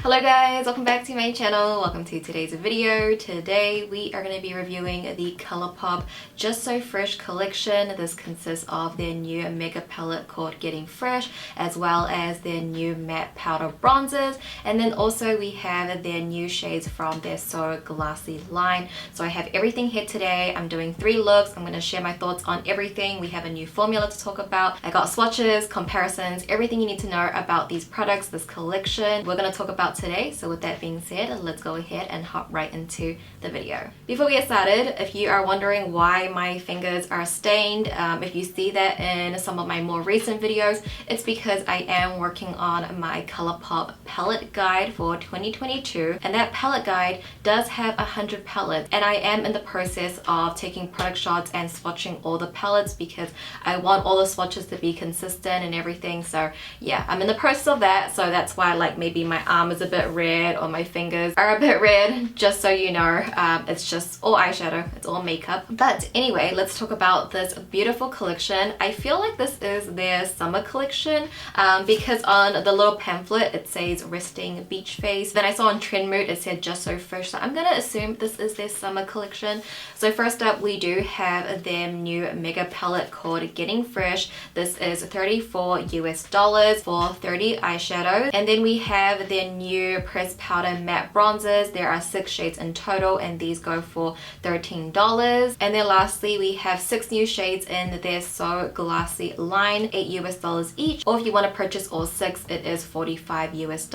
Hello guys, welcome back to my channel. Welcome to today's video. Today we are going to be reviewing the Colourpop Just So Fresh collection. This consists of their new mega palette called Getting Fresh, as well as their new matte powder bronzers, and then also we have their new shades from their So Glassy line. So I have everything here today. I'm doing 3 looks. I'm going to share my thoughts on everything. We have a new formula to talk about. I got swatches, comparisons, everything you need to know about these products, this collection. We're going to talk about today. So with that being said, let's go ahead and hop right into the video. Before we get started, if you are wondering why my fingers are stained, if you see that in some of my more recent videos, it's because I am working on my Colourpop palette guide for 2022, and that palette guide does have 100 palettes, and I am in the process of taking product shots and swatching all the palettes because I want all the swatches to be consistent and everything. So yeah, I'm in the process of that, so that's why like maybe my arm is a bit red or my fingers are a bit red, just so you know. It's just all eyeshadow, it's all makeup. But anyway, let's talk about this beautiful collection. I feel like this is their summer collection because on the little pamphlet it says resting beach face. Then I saw on Trend Mood it said Just So Fresh, so I'm gonna assume this is their summer collection. So first up we do have their new mega palette called Getting Fresh. This is $34 US for 30 eyeshadows, and then we have their new pressed powder matte bronzers. There are 6 shades in total and these go for $13. And then lastly we have 6 new shades in their So Glassy line, $8 US each, or if you want to purchase all 6 it is $45 US.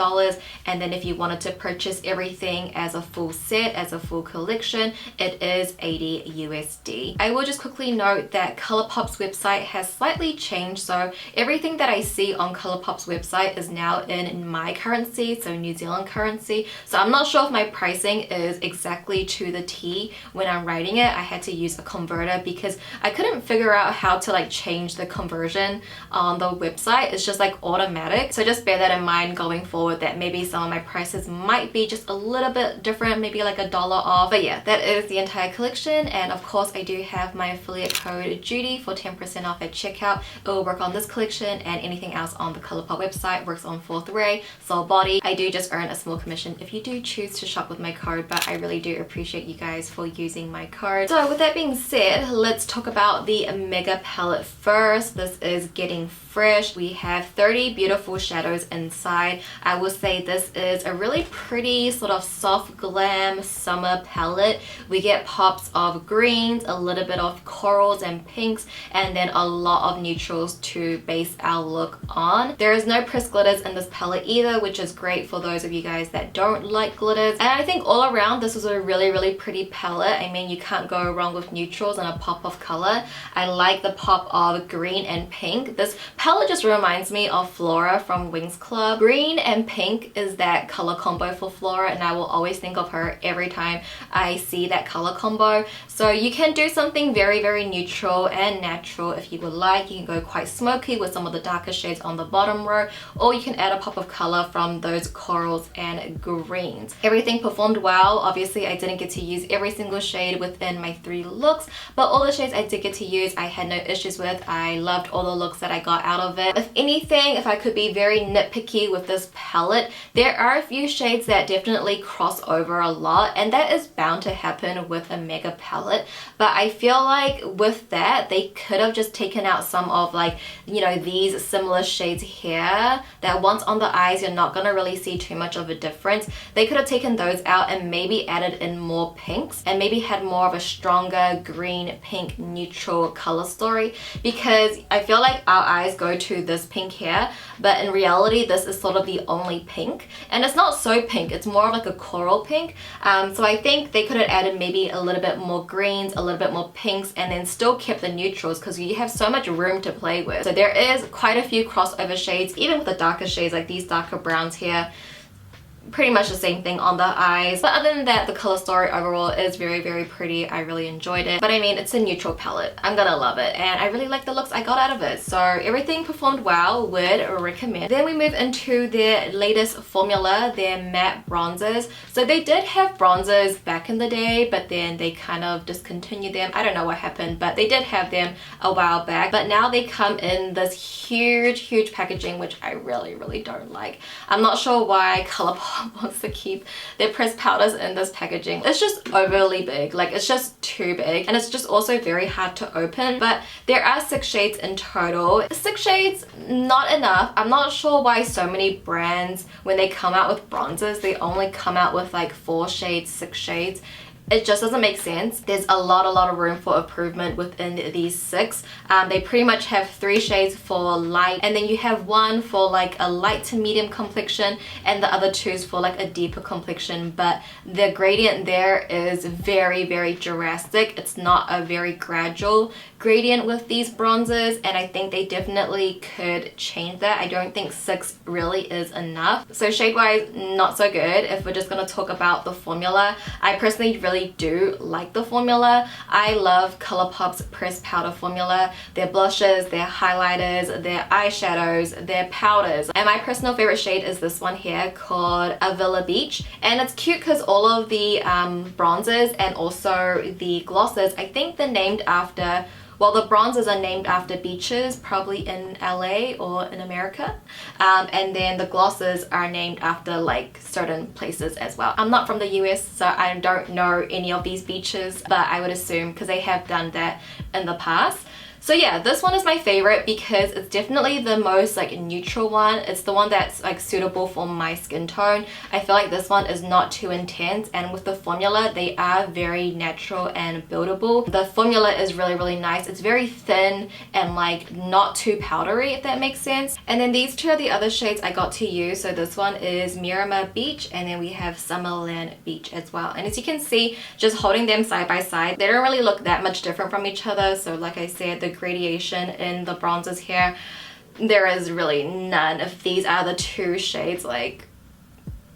And then if you wanted to purchase everything as a full set, as a full collection, it is $80 USD. I will just quickly note that Colourpop's website has slightly changed, so everything that I see on Colourpop's website is now in my currency, so New Zealand currency. So I'm not sure if my pricing is exactly to the T when I'm writing it. I had to use a converter because I couldn't figure out how to like change the conversion on the website. It's just like automatic, so just bear that in mind going forward, that maybe some of my prices might be just a little bit different, maybe like $1 off. But yeah, that is the entire collection, and of course I do have my affiliate code JUDY for 10% off at checkout. It will work on this collection and anything else on the Colourpop website. Works on Fourth Ray, Soul Body. I do just earn a small commission if you do choose to shop with my code, but I really do appreciate you guys for using my code. So with that being said, let's talk about the mega palette first. This is Getting Fresh. We have 30 beautiful shadows inside. I will say this is a really pretty sort of soft glam summer palette. We get pops of greens, a little bit of corals and pinks, and then a lot of neutrals to base our look on. There is no pressed glitters in this palette either, which is great for those of you guys that don't like glitters. And I think all around this was a really pretty palette. I mean, you can't go wrong with neutrals and a pop of color. I like the pop of green and pink. This palette just reminds me of Flora from Wings Club. Green and pink is that color combo for Flora, and I will always think of her every time I see that color combo. So you can do something very neutral and natural if you would like. You can go quite smoky with some of the darker shades on the bottom row, or you can add a pop of color from those corals and greens. Everything performed well. Obviously I didn't get to use every single shade within my 3 looks, but all the shades I did get to use I had no issues with. I loved all the looks that I got out of it. If anything, if I could be very nitpicky with this palette, there are a few shades that definitely cross over a lot, and that is bound to happen with a mega palette. But I feel like with that they could have just taken out some of, like, you know, these similar shades here that once on the eyes you're not gonna really see too much of a difference. They could have taken those out and maybe added in more pinks and maybe had more of a stronger green pink neutral color story, because I feel like our eyes go to this pink here, but in reality this is sort of the only pink, and it's not so pink, it's more of like a coral pink. So I think they could have added maybe a little bit more greens, a little bit more pinks, and then still kept the neutrals, because you have so much room to play with. So there is quite a few crossover shades, even with the darker shades like these darker browns here. Pretty much the same thing on the eyes, but other than that the color story overall is very pretty. I really enjoyed it, but I mean, it's a neutral palette. I'm gonna love it, and I really like the looks I got out of it, so everything performed well. Would recommend. Then we move into their latest formula, their matte bronzers. So they did have bronzers back in the day, but then they kind of discontinued them. I don't know what happened, but they did have them a while back, but now they come in this huge packaging, which I really don't like. I'm not sure why Colourpop Colourpop wants to keep their pressed powders in this packaging. It's just overly big, like it's just too big, and it's just also very hard to open. But there are 6 shades in total. 6 shades, not enough. I'm not sure why so many brands, when they come out with bronzers, they only come out with like 4 shades, 6 shades. It just doesn't make sense. There's a lot of room for improvement within these 6. They pretty much have 3 shades for light, and then you have 1 for like a light to medium complexion, and the other 2s for like a deeper complexion. But the gradient there is very drastic. It's not a very gradual gradient with these bronzers, and I think they definitely could change that. I don't think 6 really is enough. So shade wise, not so good. If we're just gonna talk about the formula, I personally really do like the formula. I love Colourpop's pressed powder formula. Their blushes, their highlighters, their eyeshadows, their powders. And my personal favorite shade is this one here called Avila Beach. And it's cute because all of the bronzers and also the glosses, I think they're named after, well, the bronzers are named after beaches, probably in LA or in America. And then the glosses are named after like certain places as well. I'm not from the US, so I don't know any of these beaches, but I would assume because they have done that in the past. So yeah, this one is my favorite because it's definitely the most like neutral one. It's the one that's like suitable for my skin tone. I feel like this one is not too intense, and with the formula, they are very natural and buildable. The formula is really nice. It's very thin and like not too powdery, if that makes sense. And then these 2 are the other shades I got to use. So this one is Miramar Beach, and then we have Summerland Beach as well. And as you can see, just holding them side by side, they don't really look that much different from each other. So like I said, the gradation in the bronzers here, there is really none. If these are the 2 shades, like,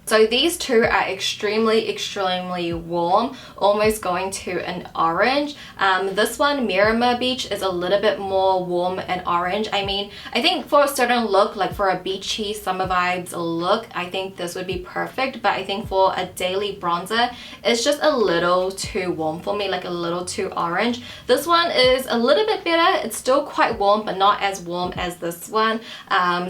so these 2 are extremely warm, almost going to an orange. This one, Miramar Beach, is a little bit more warm and orange. I mean, I think for a certain look, like for a beachy summer vibes look, I think this would be perfect. But I think for a daily bronzer, it's just a little too warm for me, like a little too orange. This one is a little bit better. It's still quite warm, but not as warm as this one.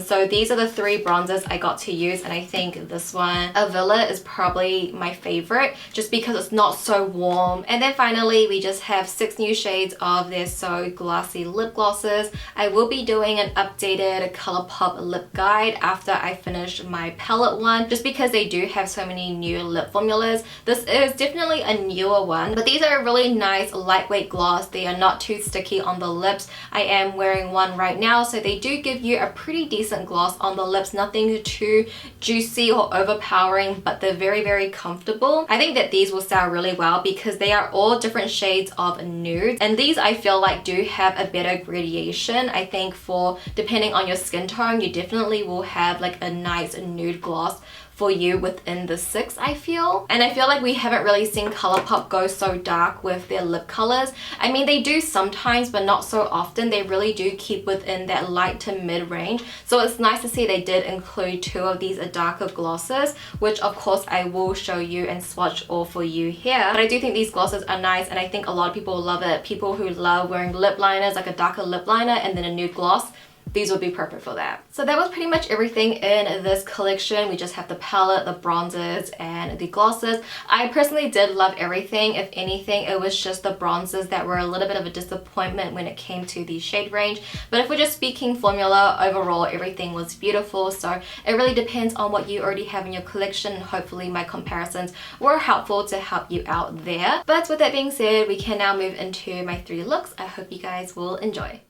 So these are the 3 bronzers I got to use, and I think this one, Avila, is probably my favorite just because it's not so warm. And then finally, we just have 6 new shades of their So Glassy lip glosses. I will be doing an updated Colourpop lip guide after I finish my palette one, just because they do have so many new lip formulas. This is definitely a newer one, but these are a really nice lightweight gloss. They are not too sticky on the lips. I am wearing one right now, so they do give you a pretty decent gloss on the lips. Nothing too juicy or overpowering, but they're very comfortable. I think that these will sell really well because they are all different shades of nude, and these I feel like do have a better gradation. I think for depending on your skin tone, you definitely will have like a nice nude gloss for you within the 6, I feel. And I feel like we haven't really seen Colourpop go so dark with their lip colors. I mean, they do sometimes, but not so often. They really do keep within that light to mid range. So it's nice to see they did include 2 of these darker glosses, which of course I will show you and swatch all for you here. But I do think these glosses are nice, and I think a lot of people love it. People who love wearing lip liners, like a darker lip liner and then a nude gloss, these would be perfect for that. So that was pretty much everything in this collection. We just have the palette, the bronzers, and the glosses. I personally did love everything. If anything, it was just the bronzers that were a little bit of a disappointment when it came to the shade range. But if we're just speaking formula, overall everything was beautiful. So it really depends on what you already have in your collection. Hopefully my comparisons were helpful to help you out there. But with that being said, we can now move into my 3 looks. I hope you guys will enjoy.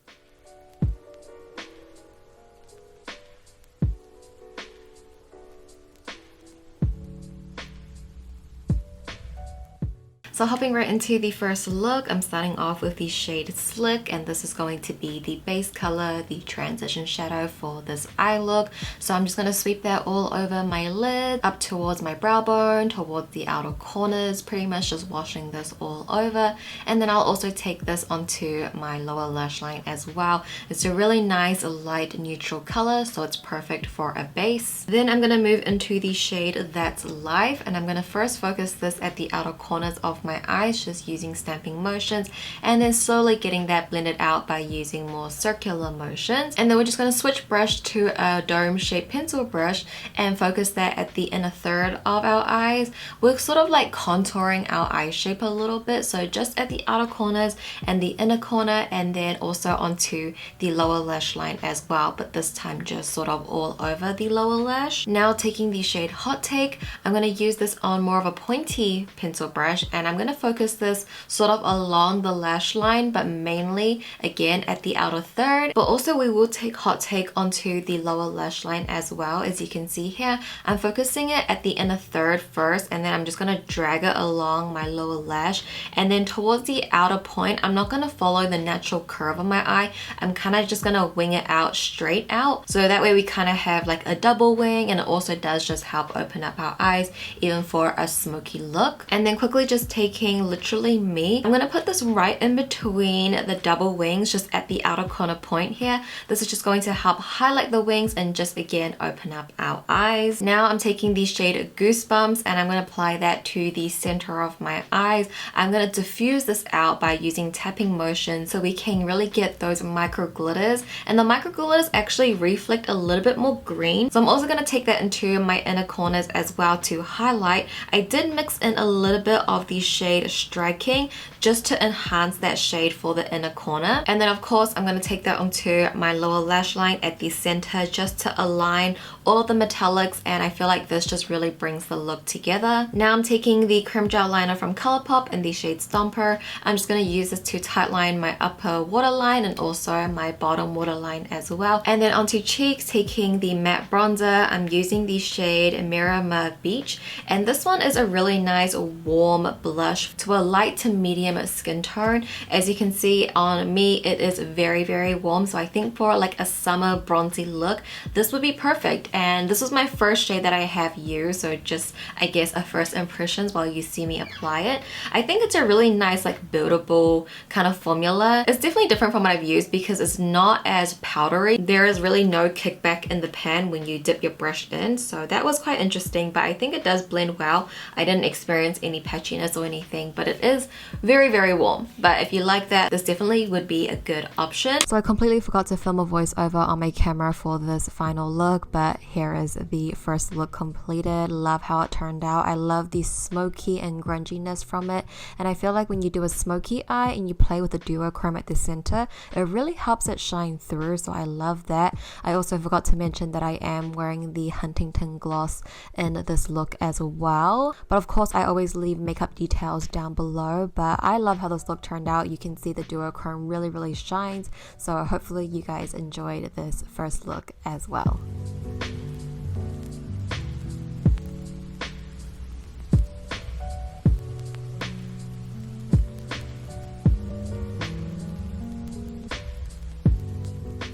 So hopping right into the first look, I'm starting off with the shade Slick, and this is going to be the base color, the transition shadow for this eye look. So I'm just going to sweep that all over my lid, up towards my brow bone, towards the outer corners, pretty much just washing this all over. And then I'll also take this onto my lower lash line as well. It's a really nice light neutral color, so it's perfect for a base. Then I'm going to move into the shade That's Life, and I'm going to first focus this at the outer corners of my eyes, just using stamping motions, and then slowly getting that blended out by using more circular motions. And then we're just going to switch brush to a dome shaped pencil brush and focus that at the inner third of our eyes. We're sort of like contouring our eye shape a little bit, so just at the outer corners and the inner corner, and then also onto the lower lash line as well, but this time just sort of all over the lower lash. Now taking the shade Hot Take, I'm going to use this on more of a pointy pencil brush, and I'm going to focus this sort of along the lash line, but mainly again at the outer third. But also we will take Hot Take onto the lower lash line as well. As you can see here, I'm focusing it at the inner third first, and then I'm just going to drag it along my lower lash, and then towards the outer point, I'm not going to follow the natural curve of my eye. I'm kind of just going to wing it out straight out, so that way we kind of have like a double wing, and it also does just help open up our eyes even for a smoky look. And then quickly just taking Literally Me, I'm going to put this right in between the double wings, just at the outer corner point here. This is just going to help highlight the wings and just again open up our eyes. Now I'm taking the shade Goosebumps, and I'm going to apply that to the center of my eyes. I'm going to diffuse this out by using tapping motion, so we can really get those micro glitters, and the micro glitters actually reflect a little bit more green. So I'm also going to take that into my inner corners as well to highlight. I did mix in a little bit of the shade Striking just to enhance that shade for the inner corner. And then of course I'm going to take that onto my lower lash line at the center just to align all of the metallics, and I feel like this just really brings the look together. Now I'm taking the creme gel liner from Colourpop in the shade Stomper. I'm just going to use this to tightline my upper waterline and also my bottom waterline as well. And then onto cheeks, taking the matte bronzer, I'm using the shade Miramar Beach, and this one is a really nice warm blush to a light to medium skin tone. As you can see on me, it is very warm, so I think for like a summer bronzy look, this would be perfect. And this was my first shade that I have used, so just I guess a first impressions while you see me apply it. I think it's a really nice like buildable kind of formula. It's definitely different from what I've used because it's not as powdery. There is really no kickback in the pan when you dip your brush in, so that was quite interesting, but I think it does blend well. I didn't experience any patchiness or anything, but it is very warm. But if you like that, this definitely would be a good option. So I completely forgot to film a voiceover on my camera for this final look, but here is the first look completed. Love how it turned out. I love the smoky and grunginess from it, and I feel like when you do a smoky eye and you play with the duochrome at the center, it really helps it shine through, so I love that. I also forgot to mention that I am wearing the Huntington gloss in this look as well, but of course I always leave makeup details down below. But I love how this look turned out. You can see the duochrome really shines, so hopefully you guys enjoyed this first look as well.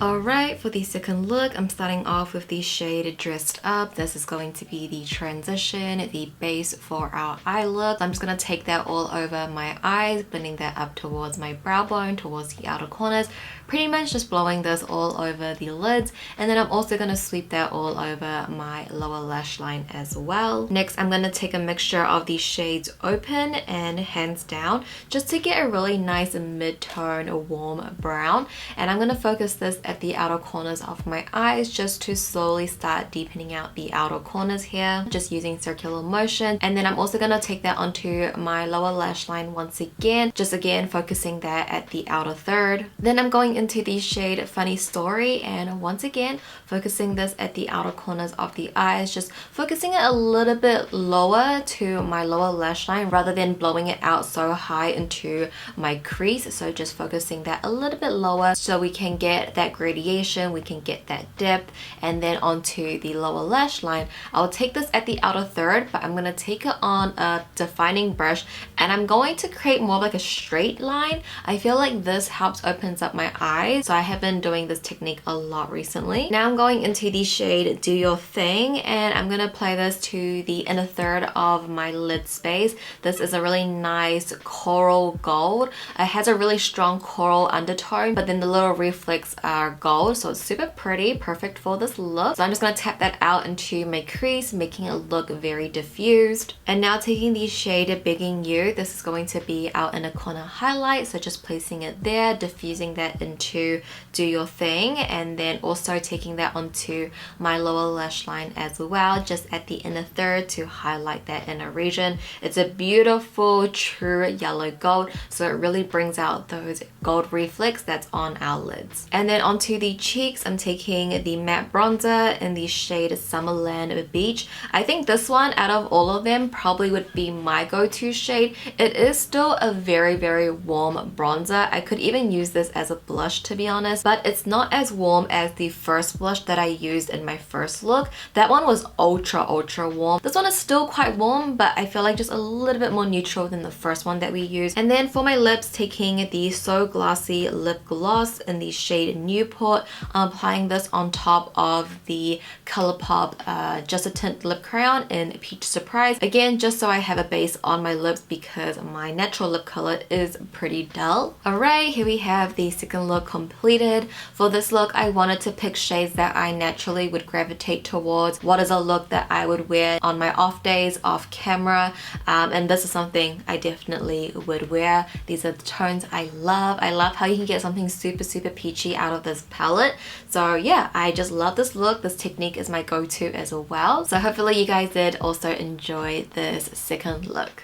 Alright, for the second look, I'm starting off with the shade Dressed Up. This is going to be the transition, the base for our eye look. I'm just going to take that all over my eyes, blending that up towards my brow bone, towards the outer corners. Pretty much just blowing this all over the lids, and then I'm also going to sweep that all over my lower lash line as well. Next, I'm going to take a mixture of the shades Open and Hands Down just to get a really nice mid-tone warm brown, and I'm going to focus this at the outer corners of my eyes just to slowly start deepening out the outer corners here, just using circular motion. And then I'm also going to take that onto my lower lash line once again, just again focusing that at the outer third. Then I'm going into the shade Funny Story, and once again focusing this at the outer corners of the eyes, just focusing it a little bit lower to my lower lash line rather than blowing it out so high into my crease. So just focusing that a little bit lower so we can get that gradation, we can get that depth. And then onto the lower lash line, I'll take this at the outer third, but I'm going to take it on a defining brush, and I'm going to create more like a straight line. I feel like this helps opens up my eyes, so I have been doing this technique a lot recently. Now I'm going into the shade Do Your Thing, and I'm going to apply this to the inner third of my lid space. This is a really nice coral gold. It has a really strong coral undertone, but then the little reflects are are gold, so it's super pretty, perfect for this look. So I'm just going to tap that out into my crease, making it look very diffused. And now taking the shade Begging You, this is going to be our inner corner highlight, so just placing it there, diffusing that into Do Your Thing, and then also taking that onto my lower lash line as well, just at the inner third to highlight that inner region. It's a beautiful true yellow gold, so it really brings out those gold reflex that's on our lids. And then onto the cheeks, I'm taking the matte bronzer in the shade Summerland Beach. I think this one out of all of them probably would be my go-to shade. It is still a very warm bronzer. I could even use this as a blush, to be honest, but it's not as warm as the first blush that I used in my first look. That one was ultra warm. This one is still quite warm, but I feel like just a little bit more neutral than the first one that we used. And then for my lips, taking the So Glassy lip gloss in the shade Newport. I'm applying this on top of the Colourpop Just a Tint lip crayon in Peach Surprise. Again, just so I have a base on my lips because my natural lip color is pretty dull. Alright, here we have the second look completed. For this look, I wanted to pick shades that I naturally would gravitate towards. What is a look that I would wear on my off days, off camera, and this is something I definitely would wear. These are the tones I love. I love how you can get something super peachy out of this palette. So yeah, I just love this look. This technique is my go-to as well. So hopefully you guys did also enjoy this second look.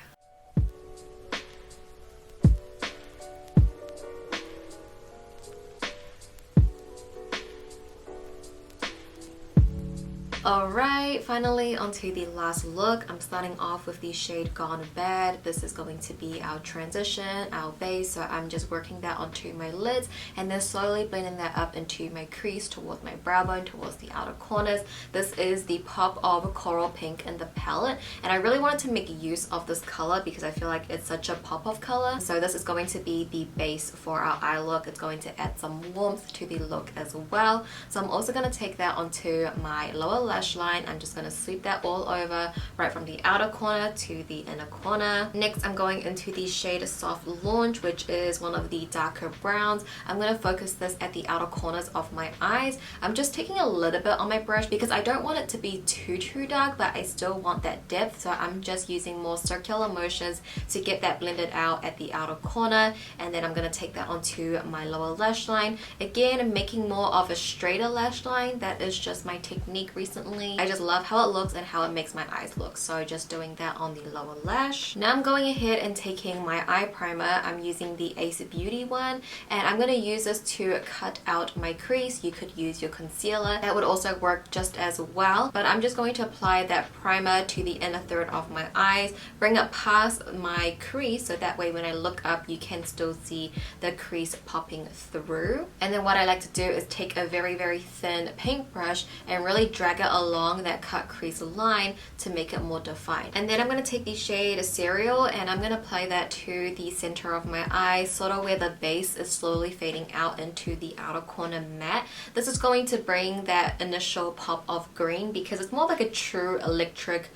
Alright, finally onto the last look. I'm starting off with the shade Gone Bad. This is going to be our transition, our base, so I'm just working that onto my lids and then slowly blending that up into my crease, towards my brow bone, towards the outer corners. This is the pop of Coral Pink in the palette, and I really wanted to make use of this color because I feel like it's such a pop of color. So this is going to be the base for our eye look. It's going to add some warmth to the look as well. So I'm also going to take that onto my lower lash line. I'm just going to sweep that all over, right from the outer corner to the inner corner. Next, I'm going into the shade Soft Launch, which is one of the darker browns. I'm going to focus this at the outer corners of my eyes. I'm just taking a little bit on my brush because I don't want it to be too dark, but I still want that depth, so I'm just using more circular motions to get that blended out at the outer corner. And then I'm going to take that onto my lower lash line. Again, making more of a straighter lash line. That is just my technique recently. I just love how it looks and how it makes my eyes look, so just doing that on the lower lash. Now I'm going ahead and taking my eye primer. I'm using the Ace Beauty one, and I'm going to use this to cut out my crease. You could use your concealer, that would also work just as well, but I'm just going to apply that primer to the inner third of my eyes, bring it past my crease so that way when I look up you can still see the crease popping through. And then what I like to do is take a very thin paintbrush and really drag it along that cut crease line to make it more defined. And then I'm going to take the shade Cereal and I'm going to apply that to the center of my eye, sort of where the base is slowly fading out into the outer corner matte. This is going to bring that initial pop of green because it's more like a true electric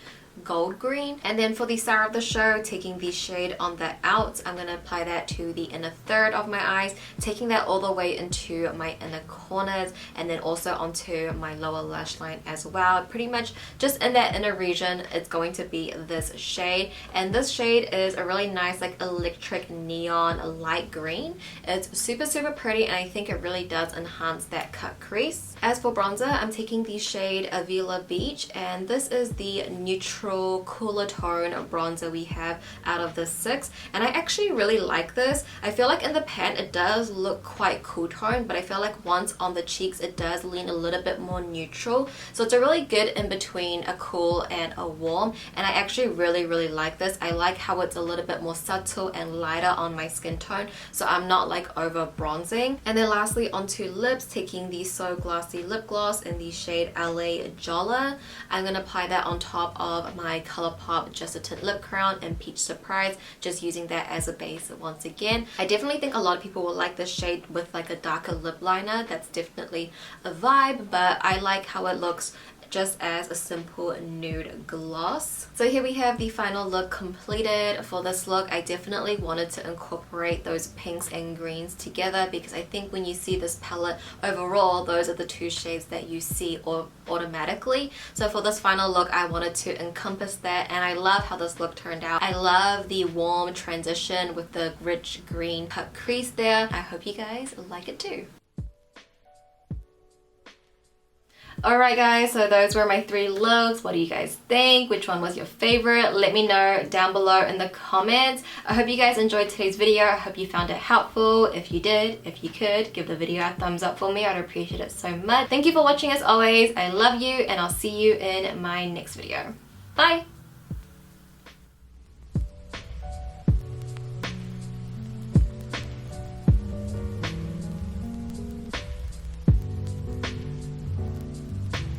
gold green. And then for the star of the show, taking the shade On the Outs, I'm going to apply that to the inner third of my eyes, taking that all the way into my inner corners and then also onto my lower lash line as well. Pretty much just in that inner region, it's going to be this shade, and this shade is a really nice like electric neon light green. It's super pretty, and I think it really does enhance that cut crease. As for bronzer, I'm taking the shade Avila Beach, and this is the neutral cooler tone bronzer we have out of the 6, and I actually really like this. I feel like in the pan it does look quite cool tone, but I feel like once on the cheeks it does lean a little bit more neutral, so it's a really good in between a cool and a warm, and I actually really like this. I like how it's a little bit more subtle and lighter on my skin tone, so I'm not like over bronzing. And then lastly onto lips, taking the So Glassy lip gloss in the shade LA Jolla. I'm going to apply that on top of my Colourpop Just a Tint lip crown in Peach Surprise, just using that as a base once again. I definitely think a lot of people will like this shade with like a darker lip liner. That's definitely a vibe, but I like how it looks just as a simple nude gloss. So here we have the final look completed. For this look, I definitely wanted to incorporate those pinks and greens together because I think when you see this palette overall, those are the two shades that you see automatically. So for this final look, I wanted to encompass that, and I love how this look turned out. I love the warm transition with the rich green cut crease there. I hope you guys like it too. Alright guys, so those were my 3 looks. What do you guys think? Which one was your favorite? Let me know down below in the comments. I hope you guys enjoyed today's video. I hope you found it helpful. If you did, if you could, give the video a thumbs up for me. I'd appreciate it so much. Thank you for watching as always. I love you, and I'll see you in my next video. Bye!